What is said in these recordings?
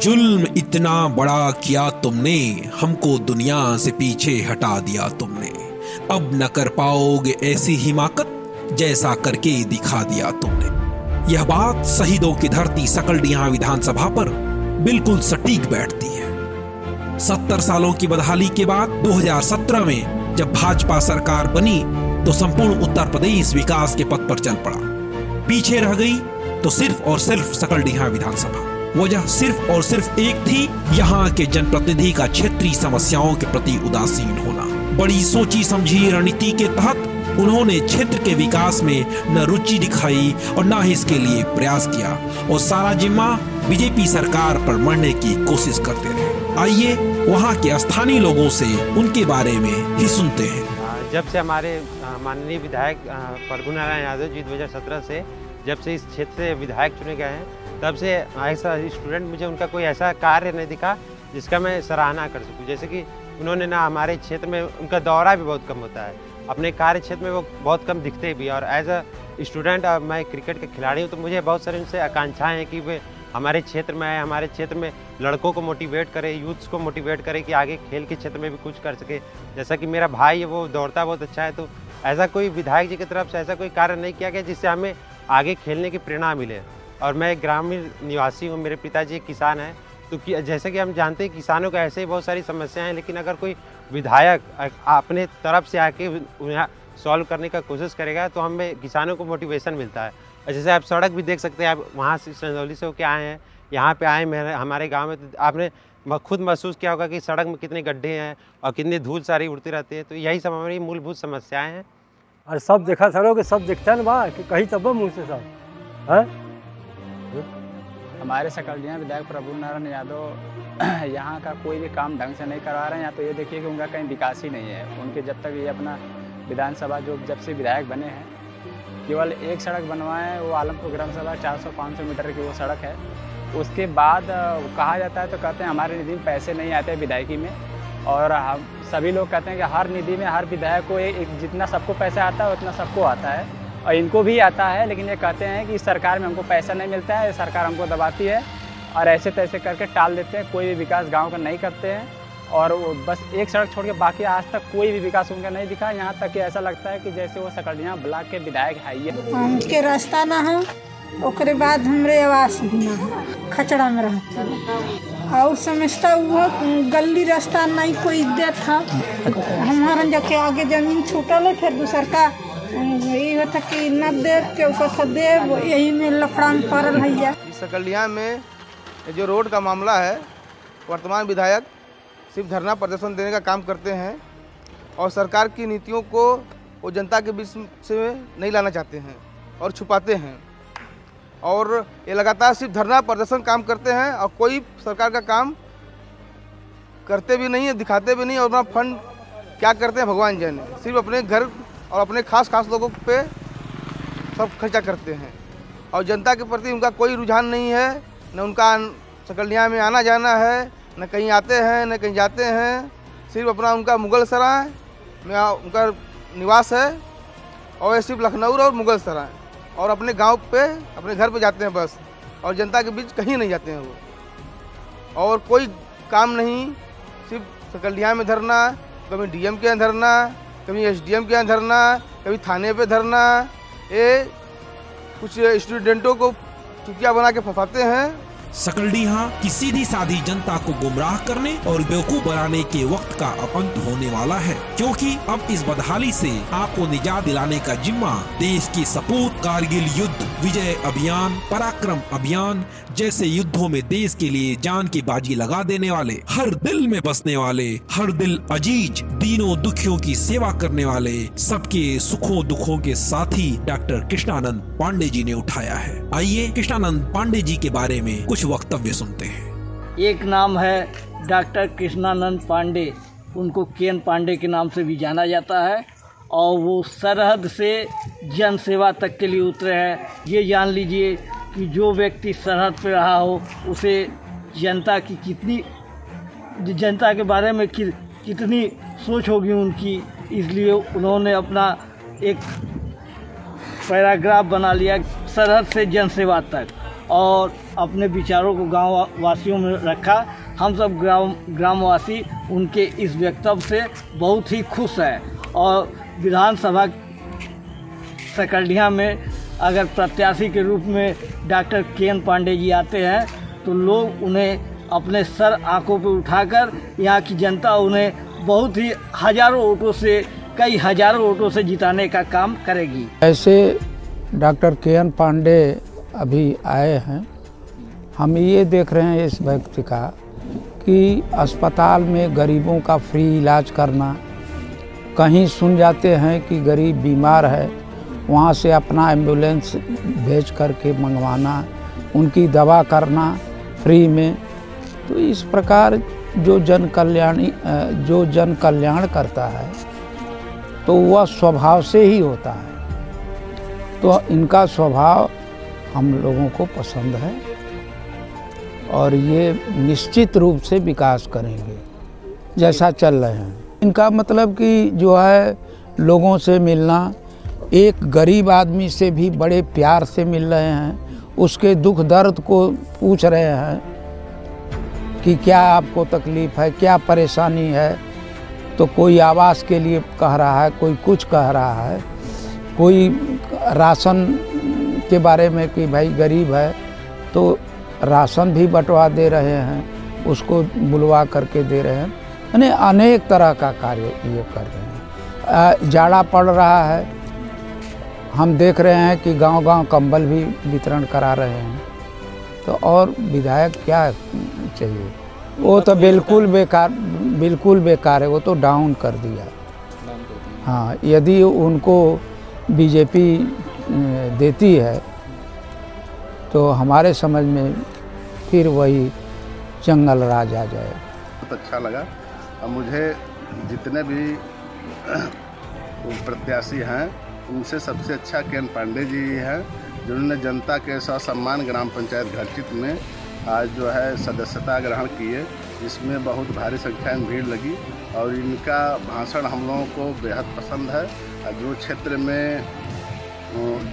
जुल्म इतना बड़ा किया तुमने, हमको दुनिया से पीछे हटा दिया तुमने। अब न कर पाओगे ऐसी हिमाकत, जैसा करके दिखा दिया तुमने। यह बात शहीदों की धरती सकलडीहा विधानसभा पर बिल्कुल सटीक बैठती है। 70 सालों की बदहाली के बाद 2017 में जब भाजपा सरकार बनी तो संपूर्ण उत्तर प्रदेश विकास के पथ पर चल पड़ा। पीछे रह गई तो सिर्फ और सिर्फ सकलडीहा विधानसभा। वजह सिर्फ और सिर्फ एक थी, यहाँ के जनप्रतिनिधि का क्षेत्रीय समस्याओं के प्रति उदासीन होना। बड़ी सोची समझी रणनीति के तहत उन्होंने क्षेत्र के विकास में न रुचि दिखाई और न ही इसके लिए प्रयास किया और सारा जिम्मा बीजेपी सरकार पर मढ़ने की कोशिश करते रहे। आइए वहाँ के स्थानीय लोगों से उनके बारे में ही सुनते हैं। जब से हमारे माननीय विधायक प्रभु नारायण यादव जी 2017 से जब से इस क्षेत्र से विधायक चुने गए हैं, तब से ऐसा स्टूडेंट मुझे उनका कोई ऐसा कार्य नहीं दिखा जिसका मैं सराहना कर सकूं। जैसे कि उन्होंने ना हमारे क्षेत्र में उनका दौरा भी बहुत कम होता है, अपने कार्य क्षेत्र में वो बहुत कम दिखते भी। और एज अ स्टूडेंट मैं क्रिकेट का खिलाड़ी हूँ, तो मुझे बहुत सारी उनसे आकांक्षाएँ हैं कि वे हमारे क्षेत्र में आए, हमारे क्षेत्र में लड़कों को मोटिवेट करे, यूथ्स को मोटिवेट करे कि आगे खेल के क्षेत्र में भी कुछ कर सके। जैसा कि मेरा भाई है, वो दौड़ता बहुत अच्छा है, तो ऐसा कोई विधायक जी की तरफ से ऐसा कोई कार्य नहीं किया गया जिससे हमें आगे खेलने की प्रेरणा मिले। और मैं एक ग्रामीण निवासी हूँ, मेरे पिताजी एक किसान हैं, तो जैसे कि हम जानते हैं किसानों को ऐसे ही बहुत सारी समस्याएं हैं, लेकिन अगर कोई विधायक अपने तरफ से आके उन्हें सॉल्व करने का कोशिश करेगा तो हमें किसानों को मोटिवेशन मिलता है। और जैसे आप सड़क भी देख सकते हैं, आप वहाँ से संजौली से होके आए हैं, यहाँ पे आए हमारे गाँव में, तो आपने खुद महसूस किया होगा कि सड़क में कितने गड्ढे हैं और कितनी धूल सारी उड़ती रहती है। तो यही सब हमारी मूलभूत समस्याएँ हैं। और सब देखा सरो कि सब दिखता है ना बा कि कहीं तब मुँह से सब है। हमारे सकलडीहा विधायक प्रभु नारायण यादव यहाँ का कोई भी काम ढंग से नहीं करवा रहे हैं। या तो ये देखिए कि उनका कहीं विकास ही नहीं है। उनके जब तक ये अपना विधानसभा जब से विधायक बने हैं, केवल एक सड़क बनवाएं, वो आलमपुर ग्राम सभा 400-500 मीटर की वो सड़क है। उसके बाद कहा जाता है तो कहते हैं हमारे निधि में पैसे नहीं आते विधायकी में। और हम सभी लोग कहते हैं कि हर निधि में हर विधायक को एक जितना सबको पैसा आता है उतना सबको आता है और इनको भी आता है। लेकिन ये कहते हैं कि सरकार में हमको पैसा नहीं मिलता है, सरकार हमको दबाती है और ऐसे तैसे करके टाल देते हैं। कोई भी विकास गांव का नहीं करते हैं और वो बस एक सड़क छोड़ के बाकी आज तक कोई भी विकास उनका नहीं दिखा। यहाँ तक कि ऐसा लगता है कि जैसे वो सकलडीहा ब्लॉक के विधायक है। उनके रास्ता ना हो, उसके बाद हमरे आवास भी ना हो, खचड़ा में रहते और समझता वो गली रास्ता नहीं कोई देता। हमारे जाके आगे जमीन छूटल है, फिर दूसर का यही होता कि न दे के दे, यही में लफड़ा में पड़ल है। सकलडीहा में जो रोड का मामला है, वर्तमान विधायक सिर्फ धरना प्रदर्शन देने का काम करते हैं और सरकार की नीतियों को वो जनता के बीच से नहीं लाना चाहते हैं और छुपाते हैं। और ये लगातार सिर्फ धरना प्रदर्शन काम करते हैं और कोई सरकार का काम करते भी नहीं है, दिखाते भी नहीं। और अपना फंड क्या करते हैं भगवान जाने, सिर्फ अपने घर और अपने खास लोगों पे सब खर्चा करते हैं और जनता के प्रति उनका कोई रुझान नहीं है। न उनका सकलडीहा में आना जाना है, न कहीं आते हैं न कहीं जाते हैं। सिर्फ अपना उनका मुगल सराय में उनका निवास है और सिर्फ लखनऊ और मुगल सराय और अपने गांव पे अपने घर पे जाते हैं बस, और जनता के बीच कहीं नहीं जाते हैं वो। और कोई काम नहीं, सिर्फ सकलडीहा में धरना, कभी डीएम के यहाँ धरना, कभी एसडीएम के यहाँ धरना, कभी थाने पे धरना। ये कुछ स्टूडेंटों को चुटिया बना के फंसाते हैं। सकलडीहा की सीधी साधी जनता को गुमराह करने और बेवकूफ बनाने के वक्त का अंत होने वाला है, क्योंकि अब इस बदहाली से आपको निजात दिलाने का जिम्मा देश की सपूत कारगिल युद्ध, विजय अभियान, पराक्रम अभियान जैसे युद्धों में देश के लिए जान की बाजी लगा देने वाले, हर दिल में बसने वाले, हर दिल अजीज, दीनों दुखियों की सेवा करने वाले, सबके सुखों दुखों के साथी डॉक्टर कृष्णानंद पांडे जी ने उठाया है। आइए कृष्णानंद पांडे जी के बारे में कुछ वक्तव्य सुनते हैं। एक नाम है डॉक्टर कृष्णानंद पांडे, उनको केन पांडे के नाम से भी जाना जाता है और वो सरहद से जन सेवा तक के लिए उतरे हैं। ये जान लीजिए कि जो व्यक्ति सरहद पे रहा हो उसे जनता की जनता के बारे में कितनी सोच होगी उनकी, इसलिए उन्होंने अपना एक पैराग्राफ बना लिया सरहद से जन सेवा तक। और अपने विचारों को गांव वासियों में रखा। हम सब ग्रामवासी उनके इस वक्तव्य से बहुत ही खुश हैं और विधानसभा सकलडिया में अगर प्रत्याशी के रूप में डॉक्टर के.एन. पांडे जी आते हैं तो लोग उन्हें अपने सर आंखों पर उठाकर, यहाँ की जनता उन्हें बहुत ही हजारों वोटों से, कई हजारों वोटों से जिताने का काम करेगी। ऐसे डॉक्टर के.एन. पांडे अभी आए हैं, हम ये देख रहे हैं इस व्यक्ति का कि अस्पताल में गरीबों का फ्री इलाज करना, कहीं सुन जाते हैं कि गरीब बीमार है, वहाँ से अपना एम्बुलेंस भेज करके मंगवाना, उनकी दवा करना फ्री में। तो इस प्रकार जो जन कल्याण करता है तो वह स्वभाव से ही होता है। तो इनका स्वभाव हम लोगों को पसंद है और ये निश्चित रूप से विकास करेंगे जैसा चल रहे हैं। इनका मतलब कि जो है लोगों से मिलना, एक गरीब आदमी से भी बड़े प्यार से मिल रहे हैं, उसके दुख दर्द को पूछ रहे हैं कि क्या आपको तकलीफ़ है, क्या परेशानी है। तो कोई आवास के लिए कह रहा है, कोई कुछ कह रहा है, कोई राशन के बारे में कि भाई गरीब है तो राशन भी बंटवा दे रहे हैं, उसको बुलवा करके दे रहे हैं। यानी अनेक तरह का कार्य ये कर रहे हैं। जाड़ा पड़ रहा है, हम देख रहे हैं कि गांव-गांव कंबल भी वितरण करा रहे हैं। तो और विधायक क्या चाहिए? वो तो बिल्कुल बेकार है, वो तो डाउन कर दिया। हाँ, यदि उनको बीजेपी देती है तो हमारे समझ में फिर वही जंगल राज आ जाए। बहुत अच्छा लगा और मुझे जितने भी प्रत्याशी हैं उनसे सबसे अच्छा के.एन. पांडे जी हैं, जिन्होंने जनता के सम्मान ग्राम पंचायत घरचित में आज जो है सदस्यता ग्रहण किए, जिसमें बहुत भारी संख्या में भीड़ लगी और इनका भाषण हम लोगों को बेहद पसंद है। जो क्षेत्र में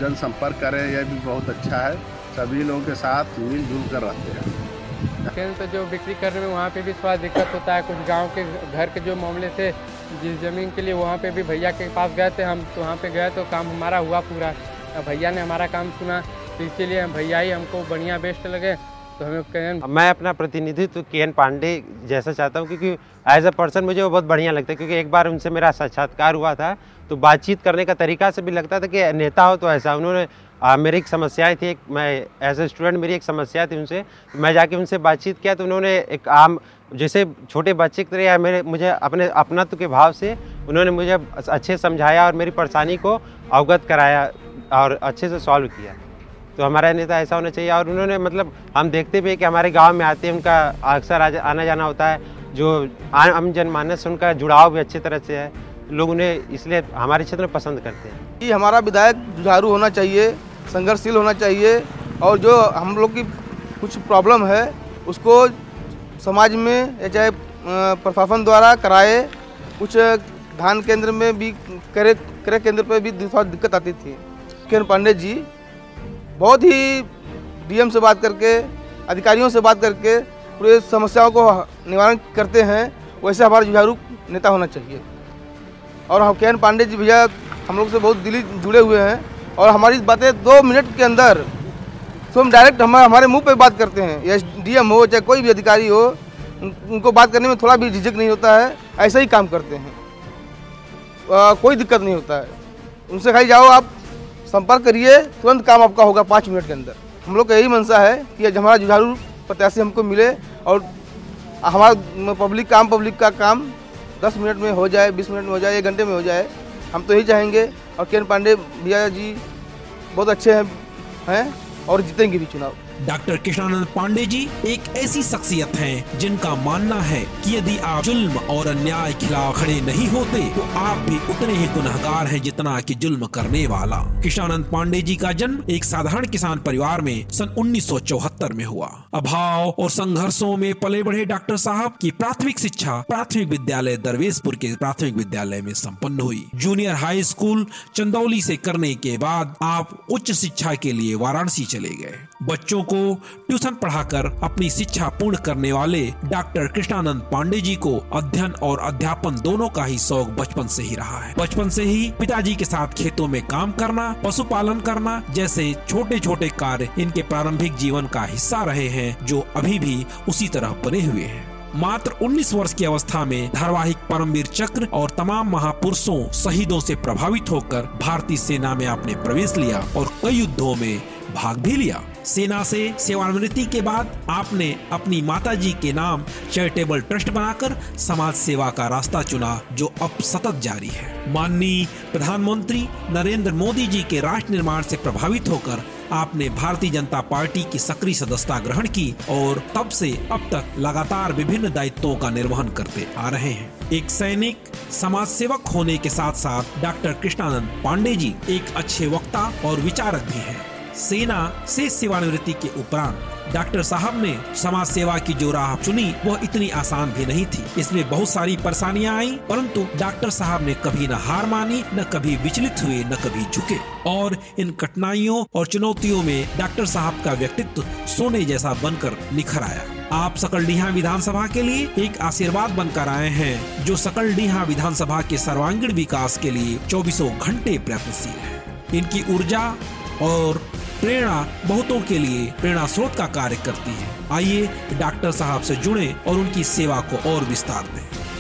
जनसंपर्क करें यह भी बहुत अच्छा है, सभी लोगों के साथ मिलजुल कर रहते हैं। तो जो बिक्री करने में वहाँ पे भी थोड़ा दिक्कत होता है। कुछ गांव के घर के जो मामले थे, जिस ज़मीन के लिए वहाँ पे भी भैया के पास गए थे हम, तो वहाँ पे गए तो काम हमारा हुआ पूरा। भैया ने हमारा काम सुना, तो इसीलिए भैया ही हमको बढ़िया बेस्ट लगे। तो हमें मैं अपना प्रतिनिधित्व के.एन. पांडे जैसा चाहता हूँ, क्योंकि एज अ पर्सन मुझे वो बहुत बढ़िया लगता है। क्योंकि एक बार उनसे मेरा साक्षात्कार हुआ था तो बातचीत करने का तरीका से भी लगता था कि नेता हो तो ऐसा। उन्होंने मेरी एक समस्याएं थी, मैं एज ए स्टूडेंट मेरी एक समस्या थी उनसे, मैं जाके उनसे बातचीत किया तो उन्होंने एक आम जैसे छोटे बच्चे की तरह मुझे अपने अपनत्व के भाव से उन्होंने मुझे अच्छे समझाया और मेरी परेशानी को अवगत कराया और अच्छे से सॉल्व किया। तो हमारा नेता ऐसा होना चाहिए। और उन्होंने मतलब हम देखते भी हैं कि हमारे गांव में आते हैं, उनका अक्सर आना जाना होता है, जो आम जनमानस से उनका जुड़ाव भी अच्छी तरह से है, लोग उन्हें इसलिए हमारे क्षेत्र में पसंद करते हैं। ये हमारा विधायक जुझारू होना चाहिए, संघर्षशील होना चाहिए और जो हम लोग की कुछ प्रॉब्लम है उसको समाज में या चाहे प्रशासन द्वारा कराए। कुछ धान केंद्र में भी क्रय केंद्र पर भी थोड़ा दिक्कत आती थी। के.एन. पांडे जी बहुत ही डीएम से बात करके, अधिकारियों से बात करके पूरे समस्याओं को निवारण करते हैं। वैसे हमारा जुझारू नेता होना चाहिए। और हम के.एन. पांडे जी भैया हम लोग से बहुत दिली जुड़े हुए हैं और हमारी बातें 2 मिनट के अंदर स्वयं डायरेक्ट हमारे मुंह पे बात करते हैं। या डीएम हो चाहे कोई भी अधिकारी हो, उनको बात करने में थोड़ा भी झिझक नहीं होता है, ऐसा ही काम करते हैं, कोई दिक्कत नहीं होता है। उनसे खाली जाओ, आप संपर्क करिए, तुरंत काम आपका होगा 5 मिनट के अंदर। हम लोग का यही मंशा है कि हमारा जुझारू प्रत्याशी हमको मिले और हमारा पब्लिक का काम 10 मिनट में हो जाए, 20 मिनट में हो जाए, 1 घंटे में हो जाए। हम तो यही चाहेंगे। और के.एन. पांडे भैया जी बहुत अच्छे हैं और जीतेंगे भी चुनाव। डॉक्टर कृष्णानंद पांडे जी एक ऐसी शख्सियत हैं जिनका मानना है कि यदि आप जुल्म और अन्याय खिलाफ खड़े नहीं होते तो आप भी उतने ही गुनहगार हैं जितना कि जुल्म करने वाला। कृष्णानंद पांडे जी का जन्म एक साधारण किसान परिवार में सन 1974 में हुआ। अभाव और संघर्षों में पले बढ़े डॉक्टर साहब की प्राथमिक शिक्षा प्राथमिक विद्यालय दरवेशपुर के प्राथमिक विद्यालय में संपन्न हुई। जूनियर हाई स्कूल चंदौली से करने के बाद आप उच्च शिक्षा के लिए वाराणसी चले गए। बच्चों को ट्यूशन पढ़ाकर अपनी शिक्षा पूर्ण करने वाले डॉक्टर कृष्णानंद पांडे जी को अध्ययन और अध्यापन दोनों का ही शौक बचपन से ही रहा है। बचपन से ही पिताजी के साथ खेतों में काम करना, पशुपालन करना जैसे छोटे छोटे कार्य इनके प्रारंभिक जीवन का हिस्सा रहे हैं, जो अभी भी उसी तरह बने हुए हैं। मात्र 19 वर्ष की अवस्था में धारावाहिक परमवीर चक्र और तमाम महापुरुषों शहीदों से प्रभावित होकर भारतीय सेना में आपने प्रवेश लिया और कई युद्धों में भाग भी लिया। सेना से सेवानिवृत्ति के बाद आपने अपनी माताजी के नाम चैरिटेबल ट्रस्ट बनाकर समाज सेवा का रास्ता चुना, जो अब सतत जारी है। माननीय प्रधानमंत्री नरेंद्र मोदी जी के राष्ट्र निर्माण से प्रभावित होकर आपने भारतीय जनता पार्टी की सक्रिय सदस्यता ग्रहण की और तब से अब तक लगातार विभिन्न दायित्वों का निर्वहन करते आ रहे हैं। एक सैनिक, समाज सेवक होने के साथ साथ डॉक्टर कृष्णानंद पांडे जी एक अच्छे वक्ता और विचारक भी हैं। सेना से सेवानिवृत्ति के उपरांत डॉक्टर साहब ने समाज सेवा की जो राह चुनी वह इतनी आसान भी नहीं थी। इसमें बहुत सारी परेशानियां आई, परंतु डॉक्टर साहब ने कभी न हार मानी, न कभी विचलित हुए, न कभी झुके और इन कठिनाइयों और चुनौतियों में डॉक्टर साहब का व्यक्तित्व सोने जैसा बनकर निखर आया। आप सकलडीहा विधानसभा के लिए एक आशीर्वाद बनकर आए हैं, जो सकलडीहा विधानसभा के सर्वांगीण विकास के लिए 24 घंटे प्रयत्नशील है। इनकी ऊर्जा और प्रेरणा बहुतों के लिए प्रेरणा स्रोत का कार्य करती है। आइए डॉक्टर साहब से जुड़ें और उनकी सेवा को और विस्तार दें।